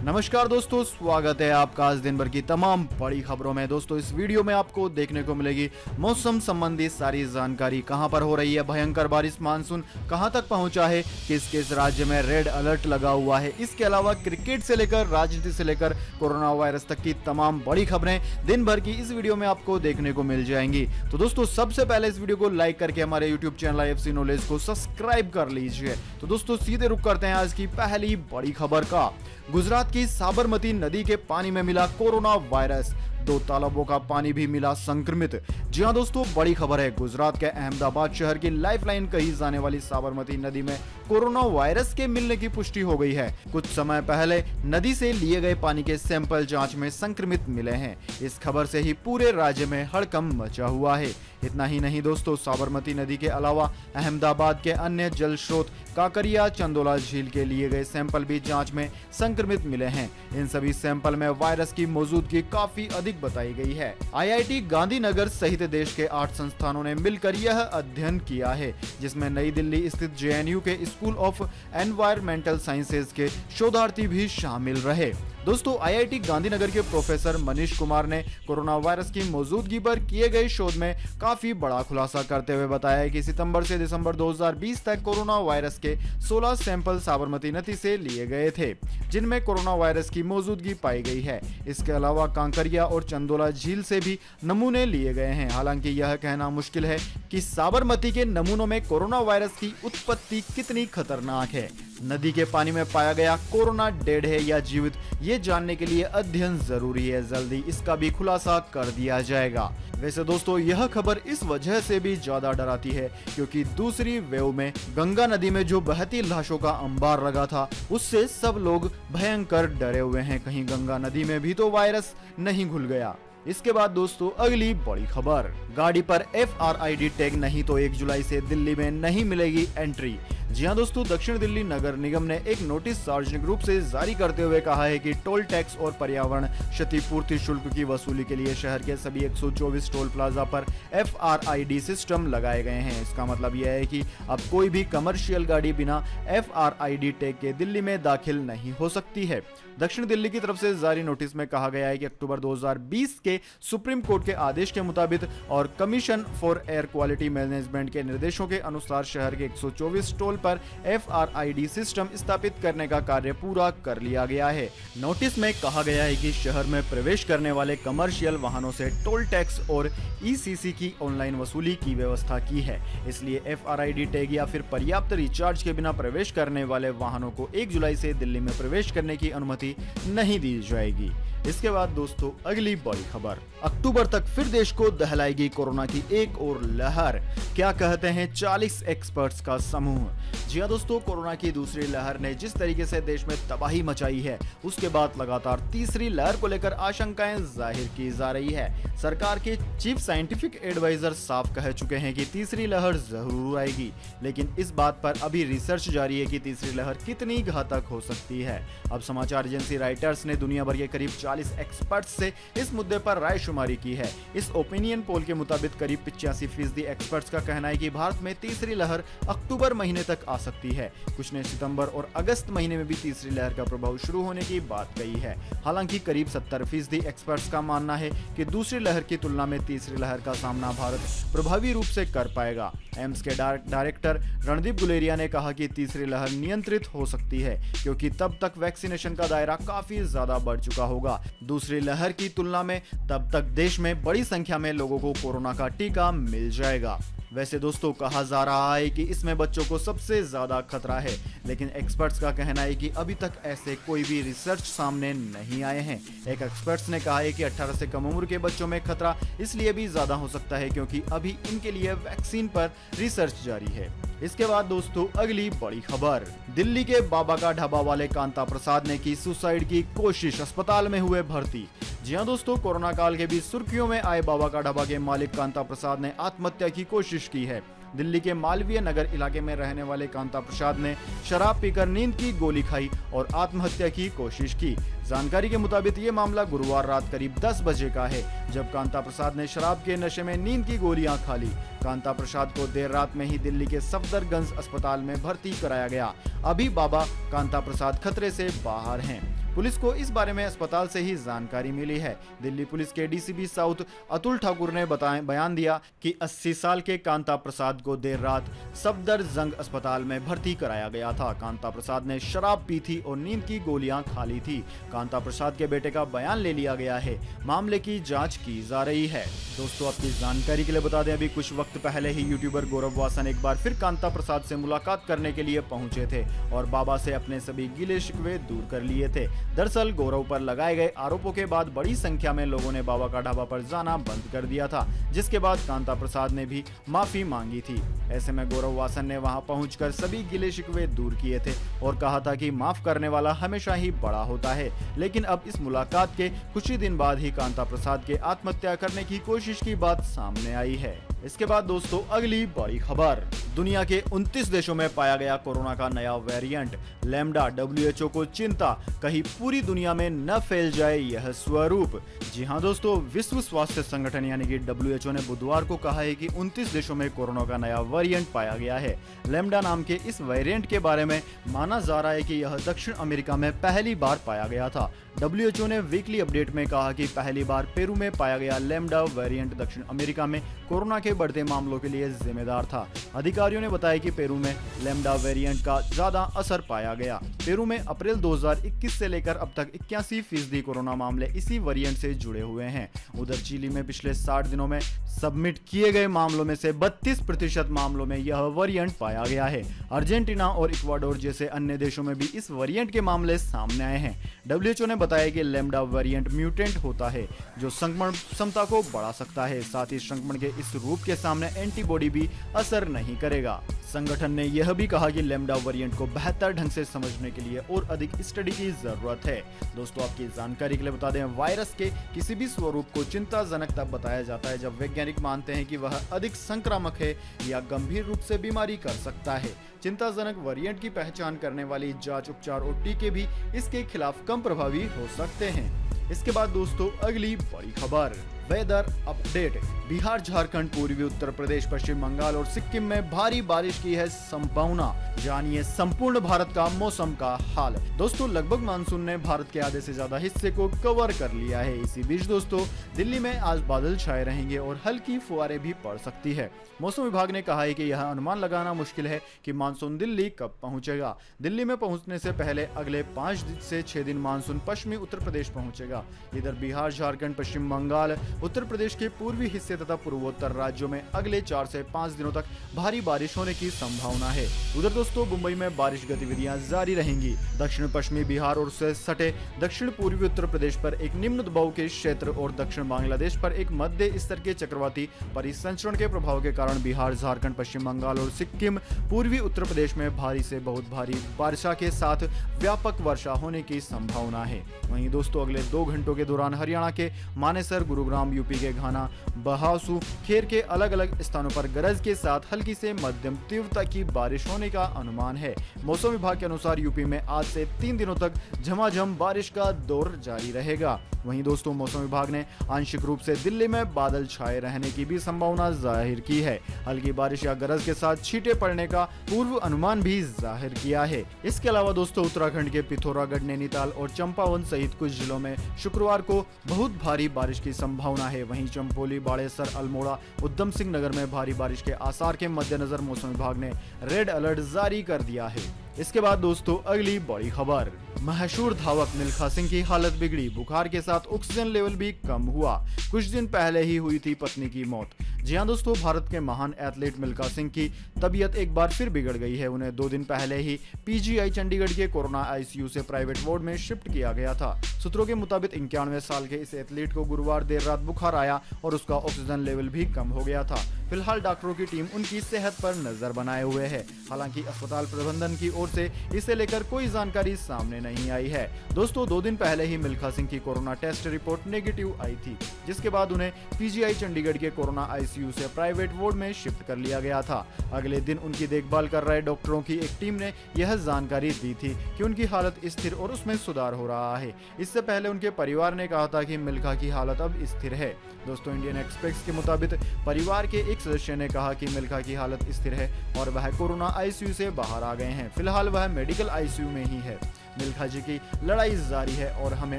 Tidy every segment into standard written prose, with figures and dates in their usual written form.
नमस्कार दोस्तों, स्वागत है आपका आज दिन भर की तमाम बड़ी खबरों में। दोस्तों, इस वीडियो में आपको देखने को मिलेगी मौसम संबंधी सारी जानकारी। कहां पर हो रही है भयंकर बारिश, मानसून कहां तक पहुंचा है, किस किस राज्य में रेड अलर्ट लगा हुआ है। इसके अलावा क्रिकेट से लेकर राजनीति से लेकर कोरोना वायरस तक की तमाम बड़ी खबरें दिन भर की इस वीडियो में आपको देखने को मिल जाएंगी। तो दोस्तों, सबसे पहले इस वीडियो को लाइक करके हमारे यूट्यूब चैनल IFC नॉलेज को सब्सक्राइब कर लीजिए। तो दोस्तों, सीधे रुक करते हैं आज की पहली बड़ी खबर का। गुजरात की साबरमती नदी के पानी में मिला कोरोना वायरस, 2 तालाबों का पानी भी मिला संक्रमित। जी हां दोस्तों, बड़ी खबर है। गुजरात के अहमदाबाद शहर की लाइफलाइन कही जाने वाली साबरमती नदी में कोरोना वायरस के मिलने की पुष्टि हो गई है। कुछ समय पहले नदी से लिए गए पानी के सैंपल जांच में संक्रमित मिले हैं। इस खबर से ही पूरे राज्य में हड़कंप मचा हुआ है। इतना ही नहीं दोस्तों, साबरमती नदी के अलावा अहमदाबाद के अन्य जल स्रोत काकरिया चंदोला झील के लिए गए सैंपल भी जांच में संक्रमित मिले हैं। इन सभी सैंपल में वायरस की मौजूदगी काफी अधिक बताई गई है। IIT गांधीनगर सहित देश के 8 संस्थानों ने मिलकर यह अध्ययन किया है, जिसमें नई दिल्ली स्थित JNU के स्कूल ऑफ एनवायरमेंटल साइंसेज के शोधार्थी भी शामिल रहे। दोस्तों, IIT गांधीनगर के प्रोफेसर मनीष कुमार ने कोरोना वायरस की मौजूदगी पर किए गए शोध में काफी बड़ा खुलासा करते हुए बताया कि सितंबर से दिसंबर 2020 तक कोरोना वायरस के 16 सैंपल साबरमती नदी से लिए गए थे, जिनमें कोरोना वायरस की मौजूदगी पाई गई है। इसके अलावा कांकरिया और चंदोला झील से भी नमूने लिए गए हैं। हालांकि यह कहना मुश्किल है कि साबरमती के नमूनों में कोरोना वायरस की उत्पत्ति कितनी खतरनाक है। नदी के पानी में पाया गया कोरोना डेड है या जीवित, ये जानने के लिए अध्ययन जरूरी है। जल्दी इसका भी खुलासा कर दिया जाएगा। वैसे दोस्तों, यह खबर इस वजह से भी ज्यादा डराती है क्योंकि दूसरी वेव में गंगा नदी में जो बहती लाशों का अंबार लगा था, उससे सब लोग भयंकर डरे हुए हैं। कहीं गंगा नदी में भी तो वायरस नहीं घुल गया। इसके बाद दोस्तों, अगली बड़ी खबर। गाड़ी पर FRID टैग नहीं तो 1 जुलाई से दिल्ली में नहीं मिलेगी एंट्री। जी हां दोस्तों, दक्षिण दिल्ली नगर निगम ने एक नोटिस सार्वजनिक रूप से जारी करते हुए कहा है कि टोल टैक्स और पर्यावरण क्षतिपूर्ति शुल्क की वसूली के लिए शहर के सभी 124 टोल प्लाजा पर FRID सिस्टम लगाए गए हैं। इसका मतलब यह है कि अब कोई भी कमर्शियल गाड़ी बिना FRID टैग के दिल्ली में दाखिल नहीं हो सकती है। दक्षिण दिल्ली की तरफ से जारी नोटिस में कहा गया है कि अक्टूबर 2020 के सुप्रीम कोर्ट के आदेश के मुताबिक और commission for air quality management के निर्देशों के अनुसार शहर के 124 टोल पर FRID सिस्टम स्थापित करने का कार्य पूरा कर लिया गया है। नोटिस में कहा गया है कि शहर में प्रवेश करने वाले कमर्शियल वाहनों से टोल टैक्स और ECC की ऑनलाइन वसूली की व्यवस्था की है। इसलिए FRID टैग या फिर पर्याप्त रिचार्ज के बिना प्रवेश करने वाले वाहनों को 1 जुलाई से दिल्ली में प्रवेश करने की अनुमति नहीं दी जाएगी। इसके बाद दोस्तों, अगली बड़ी खबर। अक्टूबर तक फिर देश को दहलाएगी कोरोना की एक और लहर, क्या कहते हैं 40 एक्सपर्ट्स का समूह। जी हां दोस्तों, कोरोना की दूसरी लहर ने जिस तरीके से देश में तबाही मचाई है, उसके बाद लगातार तीसरी लहर को लेकर आशंकाएं जाहिर की जा रही है। सरकार के चीफ साइंटिफिक एडवाइजर साफ कह चुके हैं कि तीसरी लहर जरूर आएगी, लेकिन इस बात पर अभी रिसर्च जारी है कि तीसरी लहर कितनी घातक हो सकती है। अब समाचार एजेंसी रॉयटर्स ने दुनिया भर के करीब 40 एक्सपर्ट्स से इस मुद्दे पर रायशुमारी की है। इस ओपिनियन पोल के मुताबिक करीब 85% एक्सपर्ट्स का कहना है कि भारत में तीसरी लहर अक्टूबर महीने तक आ सकती है। कुछ ने सितंबर और अगस्त महीने में भी तीसरी लहर का प्रभाव शुरू होने की बात कही है। हालांकि करीब 70% एक्सपर्ट्स का मानना है कि दूसरी लहर की तुलना में तीसरी लहर का सामना भारत प्रभावी रूप से कर पाएगा। एम्स के डायरेक्टर रणदीप गुलेरिया ने कहा कि तीसरी लहर नियंत्रित हो सकती है क्योंकि तब तक वैक्सीनेशन का दायरा काफी ज्यादा बढ़ चुका होगा। दूसरी लहर की तुलना में तब तक देश में बड़ी संख्या में लोगों को कोरोना का टीका मिल जाएगा। वैसे दोस्तों, कहा जा रहा है कि इसमें बच्चों को सबसे ज्यादा खतरा है, लेकिन एक्सपर्ट्स का कहना है कि अभी तक ऐसे कोई भी रिसर्च सामने नहीं आए हैं। एक एक्सपर्ट्स ने कहा है कि 18 से कम उम्र के बच्चों में खतरा इसलिए भी ज्यादा हो सकता है क्योंकि अभी इनके लिए वैक्सीन पर रिसर्च जारी है। इसके बाद दोस्तों, अगली बड़ी खबर। दिल्ली के बाबा का ढाबा वाले कांता प्रसाद ने की सुसाइड की कोशिश, अस्पताल में हुए भर्ती। जी हां दोस्तों, कोरोना काल के बीच सुर्खियों में आए बाबा का ढाबा के मालिक कांता प्रसाद ने आत्महत्या की कोशिश की है। दिल्ली के मालवीय नगर इलाके में रहने वाले कांता प्रसाद ने शराब पीकर नींद की गोली खाई और आत्महत्या की कोशिश की। जानकारी के मुताबिक ये मामला गुरुवार रात करीब 10 बजे का है, जब कांता प्रसाद ने शराब के नशे में नींद की गोलियां खा ली। कांता प्रसाद को देर रात में ही दिल्ली के सफदरगंज अस्पताल में भर्ती कराया गया। अभी बाबा कांता प्रसाद खतरे से बाहर हैं। पुलिस को इस बारे में अस्पताल से ही जानकारी मिली है। दिल्ली पुलिस के डीसीपी साउथ अतुल ठाकुर ने बयान दिया कि 80 साल के कांता प्रसाद को देर रात सफदरजंग अस्पताल में भर्ती कराया गया था। कांता प्रसाद ने शराब पी थी और नींद की गोलियां खा ली थी। कांता प्रसाद के बेटे का बयान ले लिया गया है। मामले की जांच की जा रही है। दोस्तों, आपकी जानकारी के लिए बता दें, अभी कुछ वक्त पहले ही यूट्यूबर गौरव वासन एक बार फिर कांता प्रसाद से मुलाकात करने के लिए पहुंचे थे और बाबा से अपने सभी गिले शिकवे दूर कर लिए थे। दरअसल गौरव पर लगाए गए आरोपों के बाद बड़ी संख्या में लोगों ने बाबा का ढाबा पर जाना बंद कर दिया था, जिसके बाद कांता प्रसाद ने भी माफी मांगी थी। ऐसे में गौरव वासन ने वहां पहुंचकर सभी गिले शिकवे दूर किए थे और कहा था कि माफ करने वाला हमेशा ही बड़ा होता है। लेकिन अब इस मुलाकात के कुछ ही दिन बाद ही कांता प्रसाद के आत्महत्या करने की कोशिश की बात सामने आई है। इसके बाद दोस्तों, अगली बड़ी खबर, दुनिया के 29 देशों में पाया गया कोरोना का नया वेरिएंट लैम्डा। WHO को चिंता, कहीं पूरी दुनिया में न फैल जाए यह स्वरूप। जी हां दोस्तों, विश्व स्वास्थ्य संगठन यानी कि WHO ने बुधवार को कहा है कि 29 देशों में कोरोना का नया वेरिएंट पाया गया है। लैम्डा नाम के इस वेरिएंट के बारे में माना जा रहा है कि यह दक्षिण अमेरिका में पहली बार पाया गया था। WHO ने वीकली अपडेट में कहा कि पहली बार पेरू में पाया गया लैम्डा वेरिएंट दक्षिण अमेरिका में कोरोना के बढ़ते मामलों के लिए जिम्मेदार था। अधिकारियों ने बताया कि पेरू में लैम्डा वेरिएंट का ज्यादा असर पाया गया। पेरू में अप्रैल 2021 से लेकर अब तक 81% कोरोना मामले इसी वेरिएंट से जुड़े हुए हैं। उधर चिली में पिछले 60 दिनों में सबमिट किए गए मामलों में से 32% मामलों में यह वेरिएंट पाया गया है। अर्जेंटीना और इक्वाडोर जैसे अन्य देशों में भी इस वेरिएंट के मामले सामने आए हैं। WHO ने बताया कि लैम्डा वेरिएंट म्यूटेंट होता है जो संक्रमण क्षमता को बढ़ा सकता है। साथ ही संक्रमण के इस रूप के सामने एंटीबॉडी भी असर नहीं करेगा। संगठन ने यह भी कहा कि लैम्डा वेरिएंट को बेहतर ढंग से समझने के लिए और अधिक स्टडी की जरूरत है। दोस्तों, आपकी जानकारी के लिए बता दें, वायरस के किसी भी स्वरूप को चिंताजनक तब बताया जाता है जब वैज्ञानिक मानते हैं कि वह अधिक संक्रामक है या गंभीर रूप से बीमारी कर सकता है। चिंताजनक वेरिएंट की पहचान करने वाली जांच, उपचार और टीके भी इसके खिलाफ कम प्रभावी हो सकते हैं। इसके बाद दोस्तों, अगली बड़ी खबर, वेदर अपडेट। बिहार, झारखंड, पूर्वी उत्तर प्रदेश, पश्चिम बंगाल और सिक्किम में भारी बारिश की है संभावना। जानिए संपूर्ण भारत का मौसम का हाल। दोस्तों, लगभग मानसून ने भारत के आधे से ज्यादा हिस्से को कवर कर लिया है। इसी बीच दोस्तों, दिल्ली में आज बादल छाए रहेंगे और हल्की फुहारें भी पड़ सकती है। मौसम विभाग ने कहा है कि यह अनुमान लगाना मुश्किल है कि मानसून दिल्ली कब पहुंचेगा। दिल्ली में पहुंचने से पहले अगले 5 से 6 दिन मानसून पश्चिमी उत्तर प्रदेश पहुंचेगा। इधर बिहार, झारखंड, पश्चिम बंगाल, उत्तर प्रदेश के पूर्वी हिस्से तथा पूर्वोत्तर राज्यों में अगले 4 से 5 दिनों तक भारी बारिश होने की संभावना है। उधर दोस्तों, मुंबई में बारिश गतिविधियां जारी रहेंगी। दक्षिण पश्चिमी बिहार और उससे सटे दक्षिण पूर्वी उत्तर प्रदेश पर एक निम्न दबाव के क्षेत्र और दक्षिण बांग्लादेश पर एक मध्य स्तर के चक्रवाती परिसंचरण के प्रभाव के कारण बिहार, झारखंड, पश्चिम बंगाल और सिक्किम, पूर्वी उत्तर प्रदेश में भारी से बहुत भारी वर्षा के साथ व्यापक वर्षा होने की संभावना है। वहीं दोस्तों, अगले 2 घंटों के दौरान हरियाणा के मानेसर, गुरुग्राम, यूपी के घाना, बहासू, खेर के अलग अलग स्थानों पर गरज के साथ हल्की से मध्यम तीव्रता की बारिश होने का अनुमान है। मौसम विभाग के अनुसार यूपी में आज से 3 दिनों तक झमाझम बारिश का दौर जारी रहेगा। वहीं दोस्तों, मौसम विभाग ने आंशिक रूप से दिल्ली में बादल छाए रहने की भी संभावना जाहिर की है। हल्की बारिश या गरज के साथ छींटे पड़ने का पूर्व अनुमान भी जाहिर किया है। इसके अलावा दोस्तों, उत्तराखंड के पिथौरागढ़, नैनीताल और चंपावत सहित कुछ जिलों में शुक्रवार को बहुत भारी बारिश की संभावना है। वहीं चंपोली, बाड़ेसर, अल्मोड़ा, उधम सिंह नगर में भारी बारिश के आसार के मद्देनजर मौसम विभाग ने रेड अलर्ट जारी कर दिया है। इसके बाद दोस्तों, अगली बड़ी खबर, मशहूर धावक मिल्खा सिंह की हालत बिगड़ी, बुखार के साथ ऑक्सीजन लेवल भी कम हुआ। कुछ दिन पहले ही हुई थी पत्नी की मौत। जी हां दोस्तों, भारत के महान एथलीट मिल्खा सिंह की तबीयत एक बार फिर बिगड़ गई है। उन्हें 2 दिन पहले ही PGI चंडीगढ़ के कोरोना ICU से प्राइवेट वार्ड में शिफ्ट किया गया था। सूत्रों के मुताबिक 91 साल के इस एथलीट को गुरुवार देर रात बुखार आया और उसका ऑक्सीजन लेवल भी कम हो गया था। फिलहाल डॉक्टरों की टीम उनकी सेहत पर नजर बनाए हुए है। हालांकि अस्पताल प्रबंधन की ओर से इसे लेकर कोई जानकारी सामने नहीं आई है। दोस्तों, 2 दिन पहले ही मिल्खा सिंह की कोरोना टेस्ट रिपोर्ट नेगेटिव आई थी, जिसके बाद उन्हें PGI चंडीगढ़ के कोरोना ICU से प्राइवेट वार्ड में शिफ्ट कर लिया गया था। अगले दिन उनकी देखभाल कर रहे डॉक्टरों की एक टीम ने यह जानकारी दी थी कि उनकी हालत स्थिर और उसमें सुधार हो रहा है। इससे पहले उनके परिवार ने कहा था कि मिल्खा की हालत अब स्थिर है। दोस्तों, इंडियन एक्सप्रेस के मुताबिक परिवार के एक एक सदस्य ने कहा कि मिल्खा की हालत स्थिर है और वह कोरोना आईसीयू से बाहर आ गए हैं। फिलहाल वह मेडिकल आईसीयू में ही है। मिल्खा जी की लड़ाई जारी है और हमें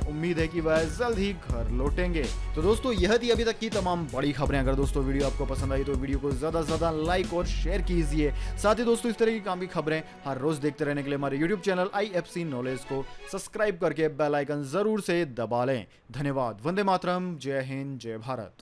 उम्मीद है कि वह जल्द ही घर लौटेंगे। तो दोस्तों यह थी अभी तक की तमाम बड़ी खबरें। अगर दोस्तों वीडियो आपको पसंद आई तो वीडियो को ज्यादा से ज्यादा लाइक और शेयर कीजिए। साथ ही दोस्तों इस तरह की काम की खबरें हर रोज देखते रहने के लिए हमारे यूट्यूब चैनल IFC नॉलेज को सब्सक्राइब करके बेल आइकन जरूर से दबा लें। धन्यवाद। वंदे मातरम। जय हिंद, जय भारत।